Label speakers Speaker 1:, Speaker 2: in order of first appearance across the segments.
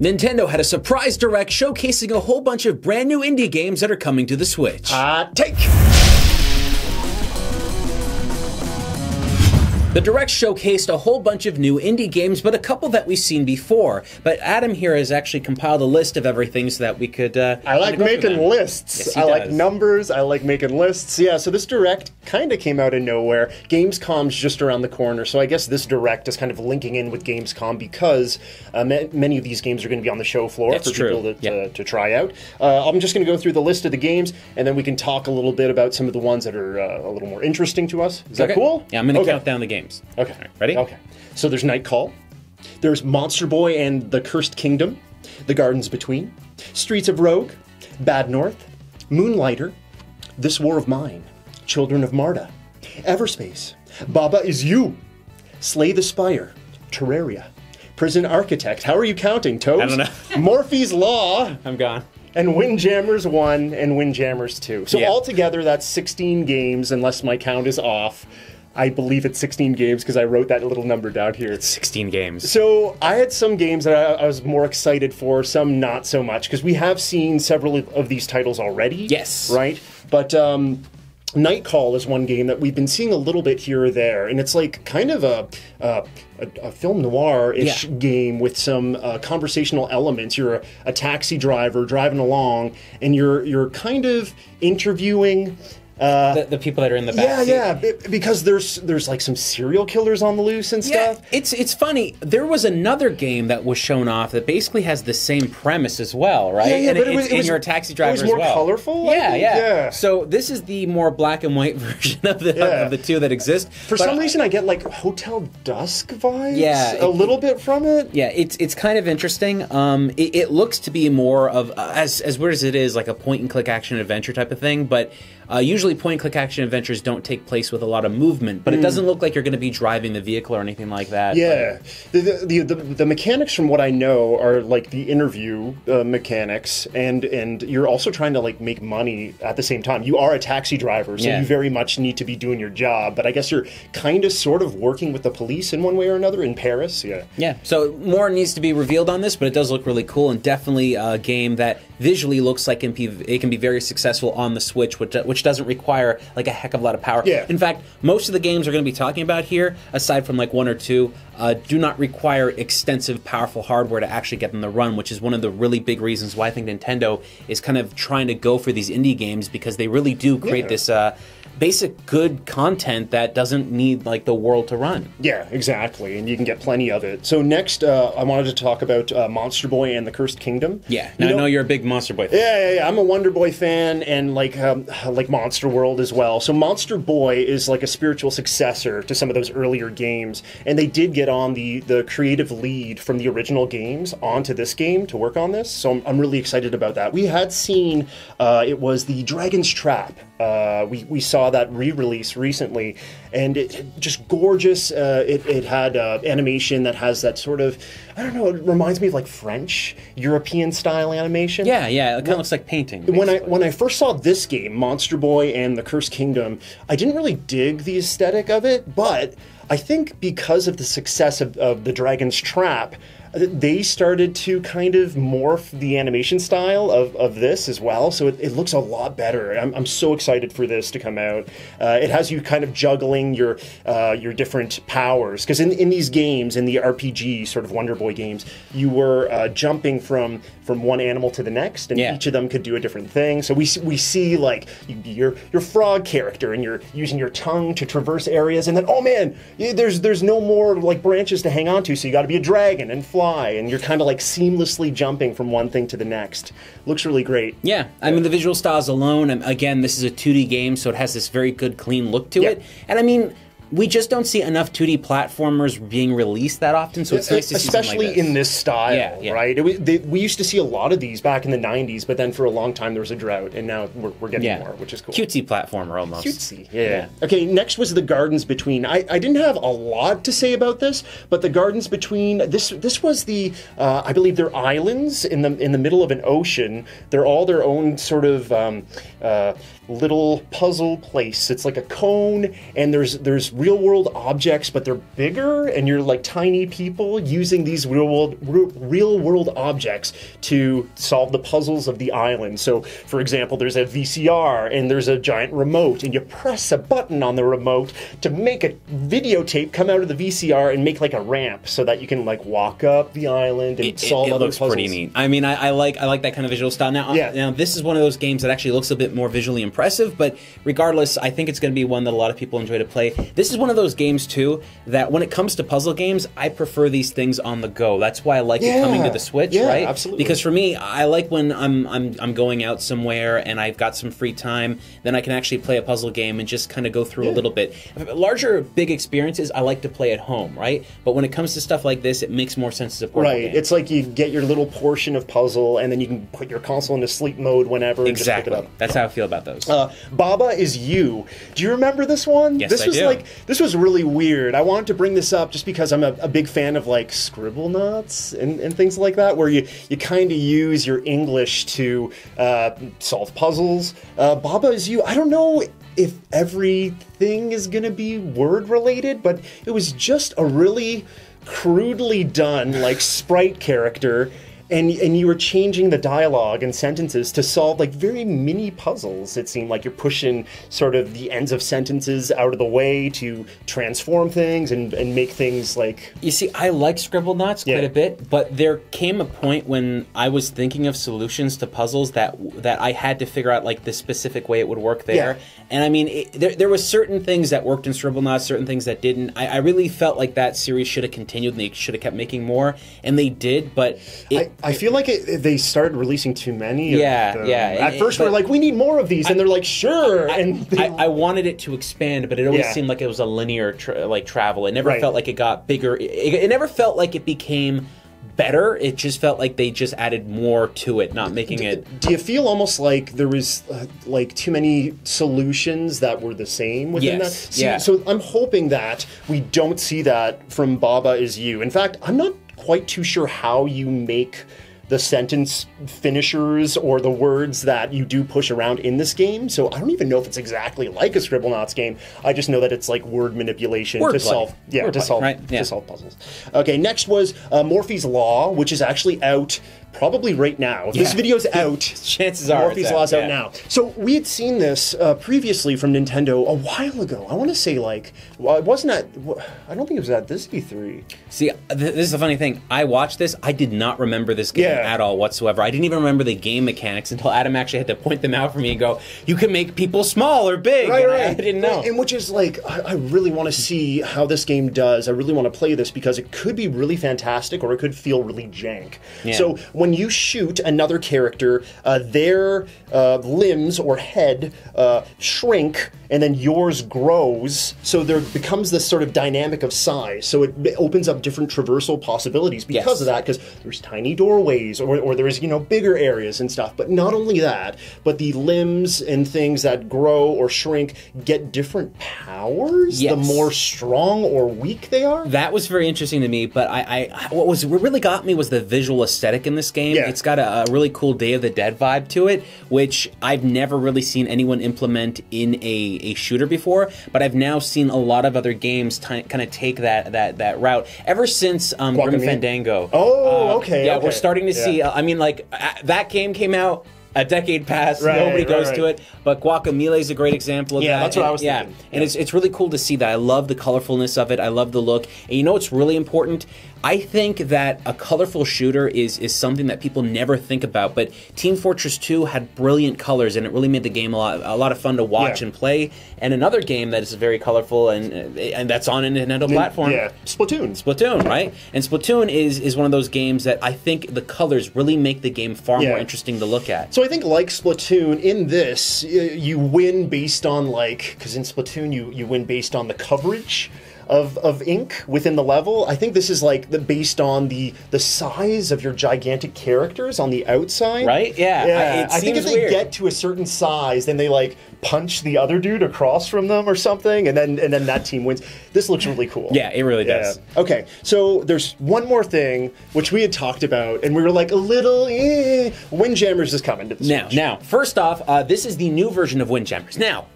Speaker 1: Nintendo had a surprise direct showcasing a whole bunch of brand new indie games that are coming to the Switch.
Speaker 2: Take!
Speaker 1: The Direct showcased a whole bunch of new indie games, but a couple that we've seen before. But Adam here has actually compiled a list of everything so that we could...
Speaker 2: I like making lists.
Speaker 1: Yes, he
Speaker 2: I
Speaker 1: does.
Speaker 2: like numbers. I like making lists. Yeah, so this Direct kind of came out of nowhere. Gamescom's just around the corner, so I guess this Direct is kind of linking in with Gamescom because many of these games are going to be on the show floor for people to try out. I'm just going to go through the list of the games, and then we can talk a little bit about some of the ones that are a little more interesting to us. Is that cool?
Speaker 1: Yeah, I'm going to count down the games.
Speaker 2: Okay.
Speaker 1: Right, ready?
Speaker 2: Okay. So there's Nightcall. There's Monster Boy and the Cursed Kingdom. The Gardens Between. Streets of Rogue. Bad North. Moonlighter. This War of Mine. Children of Marta. Everspace. Baba Is You. Slay the Spire. Terraria. Prison Architect. How are you counting, Toes?
Speaker 1: I don't know.
Speaker 2: Morphe's Law.
Speaker 1: I'm gone.
Speaker 2: And Windjammers 1 and Windjammers 2. So altogether, that's 16 games, unless my count is off. I believe it's 16 games because I wrote that little number down here.
Speaker 1: It's 16 games.
Speaker 2: So I had some games that I was more excited for, some not so much, because we have seen several of these titles already.
Speaker 1: Yes.
Speaker 2: Right? But Nightcall is one game that we've been seeing a little bit here or there, and it's like kind of a film noir-ish game with some conversational elements. You're a taxi driver driving along, and you're kind of interviewing...
Speaker 1: the people that are in the back.
Speaker 2: Yeah, because there's like some serial killers on the loose and stuff.
Speaker 1: Yeah, it's funny. There was another game that was shown off that basically has the same premise as well, right?
Speaker 2: Yeah,
Speaker 1: and
Speaker 2: but
Speaker 1: you're a taxi driver as
Speaker 2: well. It was more
Speaker 1: well.
Speaker 2: colorful.
Speaker 1: Yeah. So this is the more black and white version of the two that exist.
Speaker 2: For some reason, I get like Hotel Dusk vibes.
Speaker 1: Yeah,
Speaker 2: a little bit from it.
Speaker 1: Yeah, it's kind of interesting. It looks to be more of as weird as it is, like a point and click action adventure type of thing, but. Usually point-and-click action adventures don't take place with a lot of movement, but it doesn't look like you're going to be driving the vehicle or anything like that.
Speaker 2: Yeah. The mechanics, from what I know, are like the interview mechanics, and you're also trying to like make money at the same time. You are a taxi driver, so you very much need to be doing your job, but I guess you're kind of sort of working with the police in one way or another in Paris.
Speaker 1: Yeah, so more needs to be revealed on this, but it does look really cool, and definitely a game that visually looks like it can be very successful on the Switch, which doesn't require like a heck of a lot of power.
Speaker 2: Yeah.
Speaker 1: In fact, most of the games we're going to be talking about here, aside from like one or two, do not require extensive, powerful hardware to actually get them to run, which is one of the really big reasons why I think Nintendo is kind of trying to go for these indie games, because they really do create this basic good content that doesn't need like the world to run.
Speaker 2: Yeah, exactly, and you can get plenty of it. So next, I wanted to talk about Monster Boy and the Cursed Kingdom.
Speaker 1: Yeah, now I know you're a big Monster Boy fan.
Speaker 2: Yeah, I'm a Wonder Boy fan, and like Monster World as well. So Monster Boy is like a spiritual successor to some of those earlier games, and they did get on the creative lead from the original games onto this game to work on this, so I'm really excited about that. We had seen, it was the Dragon's Trap. We saw that re-release recently, and it just gorgeous. It had animation that has that sort of, I don't know, it reminds me of like French, European style animation.
Speaker 1: Yeah, it kind of looks like painting.
Speaker 2: When I first saw this game, Monster Boy and the Cursed Kingdom, I didn't really dig the aesthetic of it, but I think because of the success of the Dragon's Trap, they started to kind of morph the animation style of this as well, so it looks a lot better. I'm so excited for this to come out. It has you kind of juggling your different powers, because in these games, in the RPG sort of Wonder Boy games, you were jumping from one animal to the next, and each of them could do a different thing. So we see like your frog character, and you're using your tongue to traverse areas, and then oh man, there's no more like branches to hang on to, so you got to be a dragon and fly, and you're kind of like seamlessly jumping from one thing to the next. Looks really great.
Speaker 1: Yeah, I mean the visual styles alone, and again, this is a 2D game, so it has this very good, clean look to it, and I mean. We just don't see enough 2D platformers being released that often, so it's nice to see something like this.
Speaker 2: Especially in this style, right? We used to see a lot of these back in the 90s, but then for a long time there was a drought, and now we're getting more, which is cool.
Speaker 1: Cutesy platformer, almost.
Speaker 2: Cutesy, yeah. Okay, next was the Gardens Between. I didn't have a lot to say about this, but the Gardens Between, this was the, I believe they're islands in the middle of an ocean. They're all their own sort of little puzzle place. It's like a cone, and there's real world objects, but they're bigger, and you're like tiny people using these real world objects to solve the puzzles of the island. So, for example, there's a VCR and there's a giant remote, and you press a button on the remote to make a videotape come out of the VCR and make like a ramp so that you can like walk up the island and solve other puzzles. It looks pretty neat.
Speaker 1: I mean, I like that kind of visual style. Now, this is one of those games that actually looks a bit more visually impressive, but regardless, I think it's going to be one that a lot of people enjoy to play. This is one of those games too that when it comes to puzzle games, I prefer these things on the go. That's why I like it coming to the Switch, right?
Speaker 2: Absolutely.
Speaker 1: Because for me, I like when I'm going out somewhere and I've got some free time, then I can actually play a puzzle game and just kind of go through a little bit. Larger, big experiences, I like to play at home, right? But when it comes to stuff like this, it makes more sense as a portable game.
Speaker 2: It's like you get your little portion of puzzle, and then you can put your console into sleep mode whenever and just pick it up.
Speaker 1: That's how I feel about those.
Speaker 2: Baba Is You. Do you remember this one?
Speaker 1: Yes,
Speaker 2: this
Speaker 1: I
Speaker 2: was
Speaker 1: do.
Speaker 2: This was really weird. I wanted to bring this up just because I'm a big fan of like scribble knots and things like that, where you kind of use your English to solve puzzles. Baba Is You. I don't know if everything is going to be word related, but it was just a really crudely done like sprite character, and you were changing the dialogue and sentences to solve like very mini puzzles. It seemed like you're pushing sort of the ends of sentences out of the way to transform things and make things like...
Speaker 1: You see, I like scribble knots quite a bit, but there came a point when I was thinking of solutions to puzzles that I had to figure out like the specific way it would work there. And I mean, there was certain things that worked in scribble knots, certain things that didn't. I really felt like that series should have continued and they should have kept making more, and they did, but...
Speaker 2: I feel like they started releasing too many.
Speaker 1: At
Speaker 2: first, we're like, we need more of these, and they're like, sure.
Speaker 1: I wanted it to expand, but it always seemed like it was a linear travel. It never felt like it got bigger. It never felt like it became better. It just felt like they just added more to it, not making it...
Speaker 2: Do you feel almost like there was like too many solutions that were the same within that? So I'm hoping that we don't see that from Baba Is You. In fact, I'm not quite too sure how you make the sentence finishers or the words that you do push around in this game. So I don't even know if it's exactly like a Scribblenauts game. I just know that it's like word manipulation to solve puzzles. Okay, next was Morphy's Law, which is actually out probably right now. If this video's out,
Speaker 1: chances are
Speaker 2: Morphy's Law's out now. So we had seen this previously from Nintendo a while ago. I want to say like, well, it wasn't at, I don't think it was at this E3.
Speaker 1: See, this is the funny thing. I watched this. I did not remember this game at all whatsoever. I didn't even remember the game mechanics until Adam actually had to point them out for me and go, you can make people small or big.
Speaker 2: Right.
Speaker 1: I didn't know.
Speaker 2: And which is like, I really want to see how this game does. I really want to play this because it could be really fantastic or it could feel really jank. So when you shoot another character, their limbs or head shrink, and then yours grows, so there becomes this sort of dynamic of size. So it opens up different traversal possibilities because of that, because there's tiny doorways, or there's, bigger areas and stuff. But not only that, but the limbs and things that grow or shrink get different powers the more strong or weak they are.
Speaker 1: That was very interesting to me, but what really got me was the visual aesthetic in this game. It's got a really cool Day of the Dead vibe to it, which I've never really seen anyone implement in a shooter before, but I've now seen a lot of other games kind of take that route ever since Grim Fandango.
Speaker 2: Okay.
Speaker 1: We're starting to see, I mean, like, that game came out, a decade passed, nobody goes to it, but Guacamelee is a great example of that.
Speaker 2: That's what I was thinking.
Speaker 1: And it's really cool to see that. I love the colorfulness of it. I love the look. And you know what's really important? I think that a colorful shooter is something that people never think about, but Team Fortress 2 had brilliant colors, and it really made the game a lot of fun to watch and play. And another game that is very colorful and that's on a Nintendo platform. Splatoon, right? And Splatoon is one of those games that I think the colors really make the game far more interesting to look at.
Speaker 2: So I think like Splatoon, in this, you win based on because in Splatoon you win based on the coverage of ink within the level. I think this is based on the size of your gigantic characters on the outside.
Speaker 1: Right? Yeah.
Speaker 2: I think if they get to a certain size, then they punch the other dude across from them or something, and then that team wins. This looks really cool.
Speaker 1: Yeah, it really does.
Speaker 2: Okay, so there's one more thing which we had talked about, and we were like a little Windjammers is coming to the Switch.
Speaker 1: Now, first off, this is the new version of Windjammers. Now,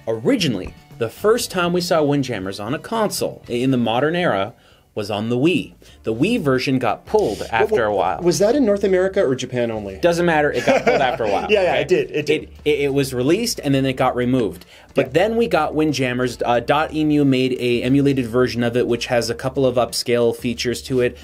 Speaker 1: originally, The first time we saw Windjammers on a console in the modern era was on the Wii. The Wii version got pulled after a while.
Speaker 2: Was that in North America or Japan only?
Speaker 1: Doesn't matter. It got pulled after a while.
Speaker 2: Yeah, okay? It did. It did.
Speaker 1: It was released and then it got removed. But then we got Windjammers. .emu made a emulated version of it, which has a couple of upscale features to it.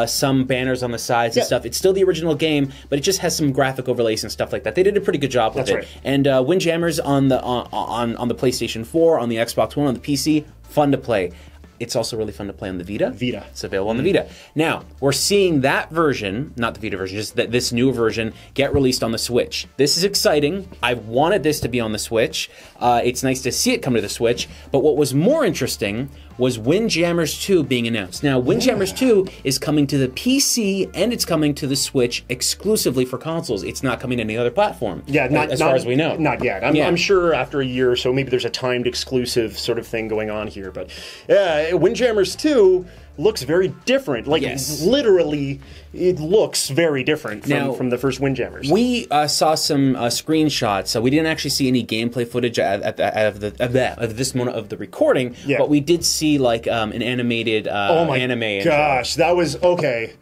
Speaker 1: Some banners on the sides and stuff. It's still the original game, but it just has some graphic overlays and stuff like that. They did a pretty good job with it.
Speaker 2: Right.
Speaker 1: And Windjammers on the PlayStation 4, on the Xbox One, on the PC, fun to play. It's also really fun to play on the Vita. It's available on the Vita. Now, we're seeing that version, not the Vita version, just this new version, get released on the Switch. This is exciting. I wanted this to be on the Switch. It's nice to see it come to the Switch. But what was more interesting was Windjammers 2 being announced. Now, Windjammers 2 is coming to the PC and it's coming to the Switch exclusively for consoles. It's not coming to any other platform.
Speaker 2: Yeah,
Speaker 1: as far as we know.
Speaker 2: Not yet. I'm sure after a year or so, maybe there's a timed exclusive sort of thing going on here. But yeah, Windjammers 2 looks very different. Like, literally, it looks very different from the first Windjammers.
Speaker 1: We saw some screenshots. So we didn't actually see any gameplay footage at this moment of the recording, but we did see like an animated anime.
Speaker 2: Oh my gosh, that was okay.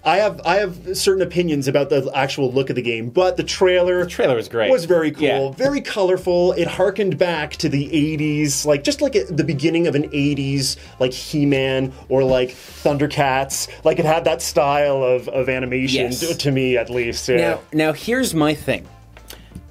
Speaker 2: I have certain opinions about the actual look of the game, but the trailer
Speaker 1: was great.
Speaker 2: Was very cool, very colorful. It harkened back to the 80s, like just like at the beginning of an 80s like He-Man or like Thundercats. Like it had that style of animation to me at least. Yeah.
Speaker 1: Now here's my thing.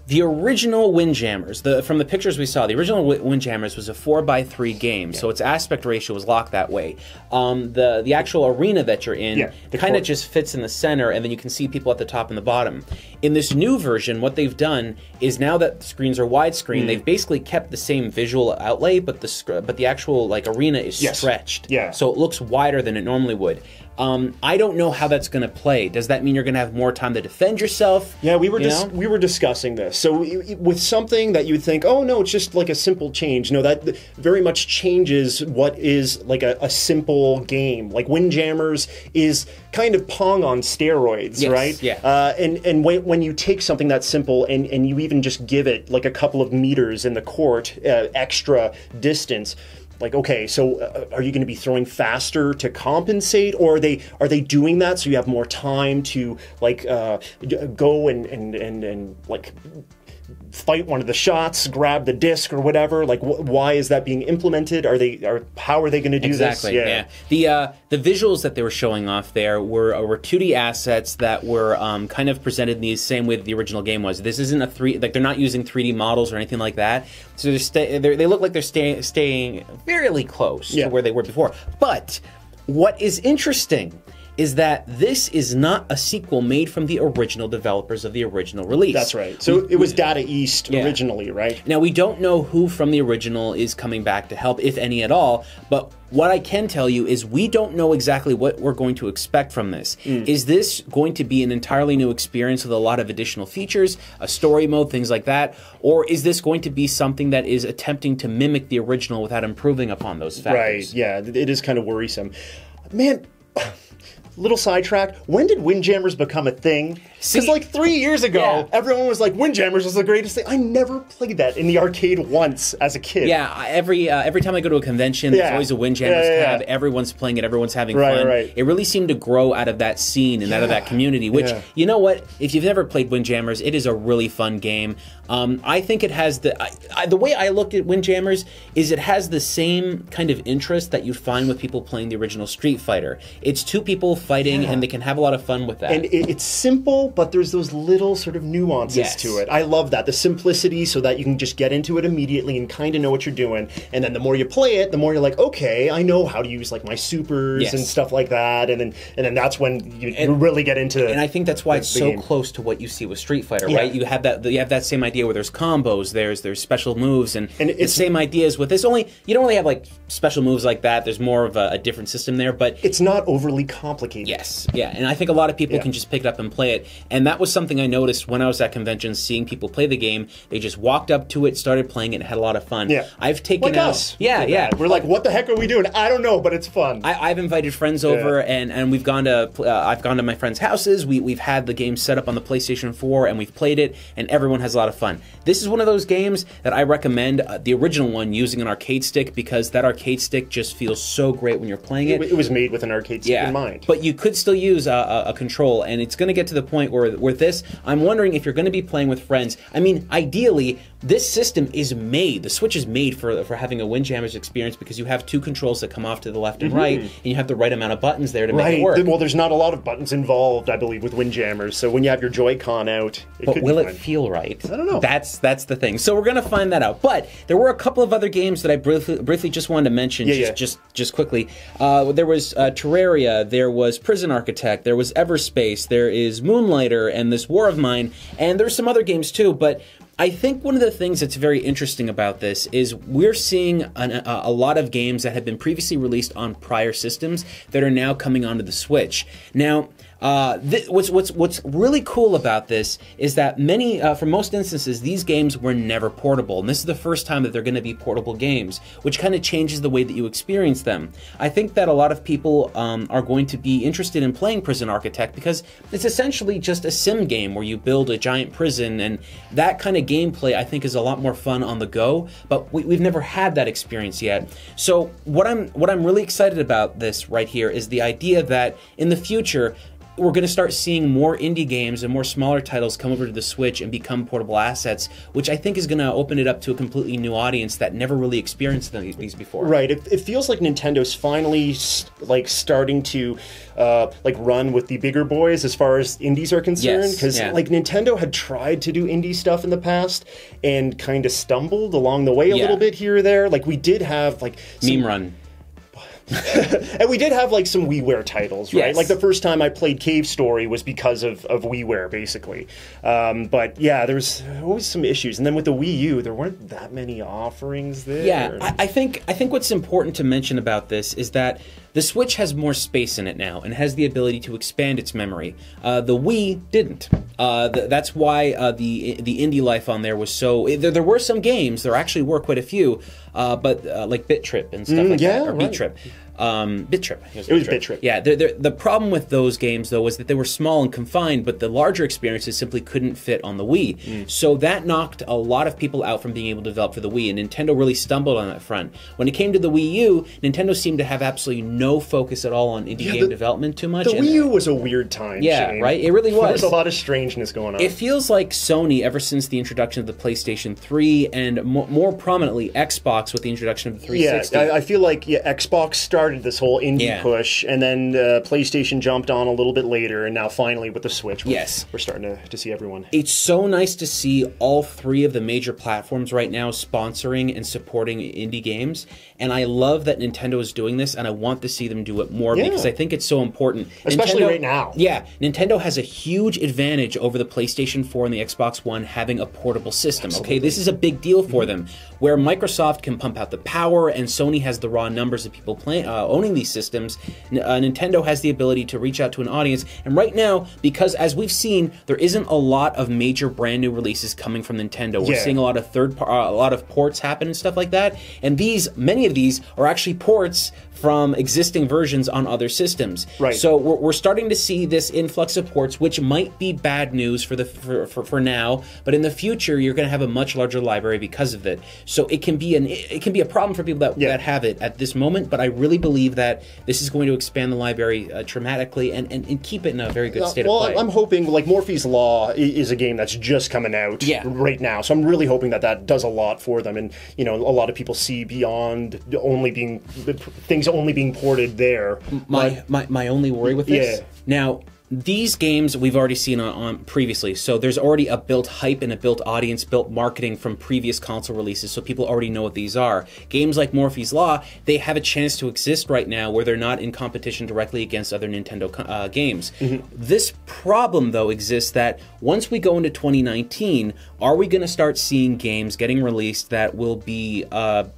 Speaker 1: The original Windjammers, from the pictures we saw, the original Windjammers was a 4:3 game, so its aspect ratio was locked that way. The actual arena that you're in kind of just fits in the center, and then you can see people at the top and the bottom. In this new version, what they've done is now that the screens are widescreen, they've basically kept the same visual outlay, but the actual like arena is stretched, so it looks wider than it normally would. I don't know how that's going to play. Does that mean you're going to have more time to defend yourself?
Speaker 2: Yeah, we were discussing this. So with something that you would think, oh no, it's just like a simple change. No, that very much changes what is like a simple game. Like Windjammers is kind of Pong on steroids, right?
Speaker 1: Yeah.
Speaker 2: And when you take something that's simple and you even just give it like a couple of meters in the court, extra distance. Like, okay, so are you going to be throwing faster to compensate, or are they doing that so you have more time to like go and like fight one of the shots, grab the disc or whatever? Like, why is that being implemented? How are they going to do this?
Speaker 1: Yeah. The visuals that they were showing off there were 2D assets that were kind of presented in the same way that the original game was. This isn't they're not using 3D models or anything like that. So they look like they're staying fairly close to where they were before. But what is interesting is that this is not a sequel made from the original developers of the original release.
Speaker 2: That's right. So it was Data East originally, right?
Speaker 1: Now, we don't know who from the original is coming back to help, if any at all, but what I can tell you is we don't know exactly what we're going to expect from this. Is this going to be an entirely new experience with a lot of additional features, a story mode, things like that, or is this going to be something that is attempting to mimic the original without improving upon those factors?
Speaker 2: Right, yeah, it is kind of worrisome. Man... Little sidetrack. When did Windjammers become a thing? Because like 3 years ago, everyone was like, Windjammers is the greatest thing. I never played that in the arcade once as a kid.
Speaker 1: Yeah, every time I go to a convention, there's always a Windjammers tab. Everyone's playing it. Everyone's having fun.
Speaker 2: Right.
Speaker 1: It really seemed to grow out of that scene and out of that community, which, you know what? If you've never played Windjammers, it is a really fun game. I think it has the way I looked at Windjammers is it has the same kind of interest that you find with people playing the original Street Fighter. It's two people fighting and they can have a lot of fun with that.
Speaker 2: And it's simple, but there's those little sort of nuances to it. I love that. The simplicity so that you can just get into it immediately and kind of know what you're doing. And then the more you play it, the more you're like, okay, I know how to use like my supers and stuff like that. And then that's when you really get into
Speaker 1: And I think that's why it's so close to what you see with Street Fighter, right? You have that same idea where there's combos, there's special moves, and it's the same ideas with this. Only you don't really have like special moves like that. There's more of a different system there, but
Speaker 2: it's not overly complicated. complicated.
Speaker 1: Yes, yeah, and I think a lot of people can just pick it up and play it. And that was something I noticed when I was at conventions, seeing people play the game. They just walked up to it, started playing it, and had a lot of fun.
Speaker 2: Yeah.
Speaker 1: I've taken
Speaker 2: like
Speaker 1: out,
Speaker 2: us.
Speaker 1: Yeah.
Speaker 2: We're like, what the heck are we doing? I don't know, but it's fun.
Speaker 1: I've invited friends over, and we've gone to I've gone to my friends' houses. We've had the game set up on the PlayStation 4, and we've played it, and everyone has a lot of fun. This is one of those games that I recommend the original one using an arcade stick, because that arcade stick just feels so great when you're playing it.
Speaker 2: It was made with an arcade stick in mind.
Speaker 1: But you could still use a control, and it's going to get to the point where with this, I'm wondering if you're going to be playing with friends. I mean, ideally, this system is made, the Switch is made for having a Windjammers experience, because you have two controls that come off to the left and right, and you have the right amount of buttons there to make it work.
Speaker 2: Well, there's not a lot of buttons involved, I believe, with Windjammers, so when you have your Joy-Con out,
Speaker 1: but will it feel right?
Speaker 2: I don't know.
Speaker 1: That's the thing. So we're going to find that out. But there were a couple of other games that I briefly just wanted to mention, just quickly. There was Terraria, there was Prison Architect, there was Everspace, there is Moonlighter, and this War of Mine, and there's some other games too, but I think one of the things that's very interesting about this is we're seeing a lot of games that have been previously released on prior systems that are now coming onto the Switch. Now, what's really cool about this is that for most instances, these games were never portable, and this is the first time that they're going to be portable games, which kind of changes the way that you experience them. I think that a lot of people are going to be interested in playing Prison Architect, because it's essentially just a sim game where you build a giant prison, and that kind of gameplay I think is a lot more fun on the go, but we've never had that experience yet. So what I'm really excited about this right here is the idea that in the future, we're going to start seeing more indie games and more smaller titles come over to the Switch and become portable assets, which I think is going to open it up to a completely new audience that never really experienced these before.
Speaker 2: Right. It feels like Nintendo's finally starting to run with the bigger boys as far as indies are concerned. Because Nintendo had tried to do indie stuff in the past and kind of stumbled along the way a little bit here or there. Like we did have
Speaker 1: Meme Run.
Speaker 2: And we did have some WiiWare titles, right?
Speaker 1: Yes.
Speaker 2: Like the first time I played Cave Story was because of WiiWare, basically. But yeah, there was always some issues. And then with the Wii U, there weren't that many offerings there.
Speaker 1: Yeah, I think what's important to mention about this is that the Switch has more space in it now and has the ability to expand its memory. The Wii didn't. That's why the indie life on there was so... There were some games, there actually were quite a few, but like Bit Trip and stuff like that, or Beat Trip. Bit Trip.
Speaker 2: It was Bit Trip.
Speaker 1: Yeah, the problem with those games, though, was that they were small and confined, but the larger experiences simply couldn't fit on the Wii. So that knocked a lot of people out from being able to develop for the Wii, and Nintendo really stumbled on that front. When it came to the Wii U, Nintendo seemed to have absolutely no focus at all on indie game development too much.
Speaker 2: The Wii U was a weird time, Shane.
Speaker 1: Right? It really was.
Speaker 2: There was a lot of strangeness going on.
Speaker 1: It feels like Sony, ever since the introduction of the PlayStation 3, and more prominently Xbox with the introduction of the 360.
Speaker 2: Yeah, I feel like Xbox started this whole indie push, and then PlayStation jumped on a little bit later, and now finally with the Switch, we're starting to see everyone.
Speaker 1: It's so nice to see all three of the major platforms right now sponsoring and supporting indie games, and I love that Nintendo is doing this, and I want to see them do it more because I think it's so important.
Speaker 2: Especially right now.
Speaker 1: Yeah, Nintendo has a huge advantage over the PlayStation 4 and the Xbox One having a portable system. Okay, this is a big deal for them, where Microsoft can pump out the power and Sony has the raw numbers of people owning these systems. Nintendo has the ability to reach out to an audience, and right now, because as we've seen, there isn't a lot of major brand new releases coming from Nintendo. We're seeing a lot of ports happen and stuff like that, and many of these are actually ports from existing versions on other systems. Right. So we're starting to see this influx of ports, which might be bad news for now, but in the future you're going to have a much larger library because of it. So it can be a problem for people that have it at this moment, but I really believe that this is going to expand the library dramatically and keep it in a very good state of play.
Speaker 2: I'm hoping, Morphy's Law is a game that's just coming out right now, so I'm really hoping that does a lot for them, and a lot of people see beyond things only being ported there.
Speaker 1: My only worry with this now. These games we've already seen on previously, so there's already a built hype and a built audience, built marketing from previous console releases, so people already know what these are. Games like Morphe's Law, they have a chance to exist right now where they're not in competition directly against other Nintendo games. This problem, though, exists that once we go into 2019, are we going to start seeing games getting released that will be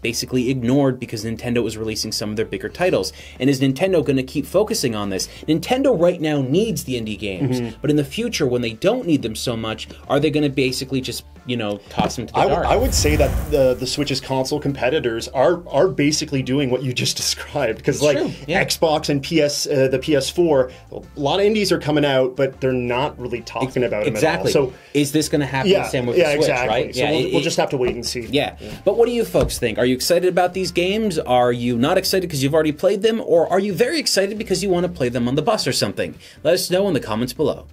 Speaker 1: basically ignored because Nintendo is releasing some of their bigger titles? And is Nintendo going to keep focusing on this? Nintendo right now needs the indie games, but in the future, when they don't need them so much, are they going to basically just, you know, toss them to the dark?
Speaker 2: I would say that the Switch's console competitors are basically doing what you just described, because like Xbox and the PS4, a lot of indies are coming out, but they're not really talking about them at all. So
Speaker 1: is this going to happen the same with the Switch, right?
Speaker 2: So we'll just have to wait and see.
Speaker 1: Yeah. But what do you folks think? Are you excited about these games? Are you not excited because you've already played them? Or are you very excited because you want to play them on the bus or something? Let us know in the comments below.